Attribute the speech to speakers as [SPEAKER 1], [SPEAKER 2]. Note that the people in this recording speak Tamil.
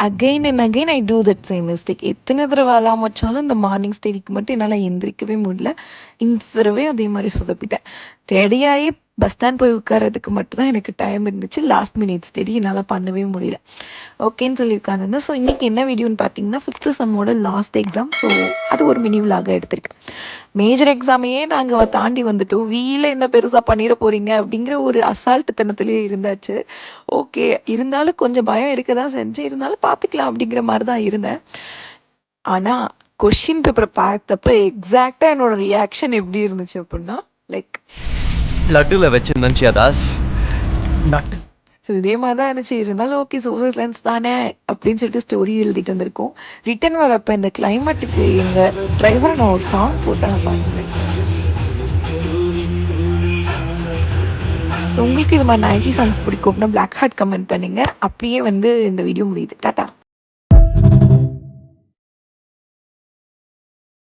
[SPEAKER 1] Again and again I do that same mistake. எத்தனை தடவை அலாம் வச்சாலும் இந்த மார்னிங் ஸ்டடிக்கு மட்டும் என்னால் எந்திரிக்கவே முடியல. இந்த தடவை அதே மாதிரி சொதப்பிட்டேன். ரெடியாகி பஸ் ஸ்டாண்ட் போய் உட்காரதுக்கு மட்டும் தான் எனக்கு டைம் இருந்துச்சு. லாஸ்ட் மினிட் ஸ்டடி என்னால் பண்ணவே முடியல. ஓகேன்னு சொல்லியிருக்காங்க. ஸோ இன்றைக்கி என்ன வீடியோன்னு பார்த்தீங்கன்னா, 5th செம்மோட லாஸ்ட் எக்ஸாம். ஸோ அது ஒரு மினி விலாக எடுத்திருக்கேன். மேஜர் எக்ஸாமையே நாங்கள் தாண்டி வந்துட்டோம், வீல என்ன பெருசாக பண்ணிட போகிறீங்க அப்படிங்கிற ஒரு அசால்ட்டுத்தனத்துலேயே இருந்தாச்சு. ஓகே, இருந்தாலும் கொஞ்சம் பயம் இருக்க தான் செஞ்சு, இருந்தாலும் பார்த்துக்கலாம் அப்படிங்கிற மாதிரி தான் இருந்தேன். ஆனால் கொஷின் பேப்பரை பார்த்தப்ப எக்ஸாக்டாக என்னோட ரியாக்ஷன் எப்படி இருந்துச்சு அப்படின்னா, லைக்
[SPEAKER 2] லட்டுல வச்சிருந்துச்சியா தாஸ்?
[SPEAKER 1] ஸோ இதே மாதிரி தான் இருந்துச்சு. இருந்தாலும் ஓகே, சோஷியல் சயின்ஸ் தானே அப்படின்னு சொல்லிட்டு ஸ்டோரி எழுதிட்டு வந்திருக்கோம். ரிட்டன் வரப்போ இந்த கிளைமேட்டுக்கு எங்கள் டிரைவரை நான் ஒரு சாங் போட்டு நான் பாடுறேன். ஸோ உங்களுக்கு இது மாதிரி 90 சாங்ஸ் பிடிக்கும் அப்படின்னா பிளாக் ஹார்ட் கமெண்ட் பண்ணுங்கள். அப்படியே இந்த வீடியோ முடியுது. டாட்டா.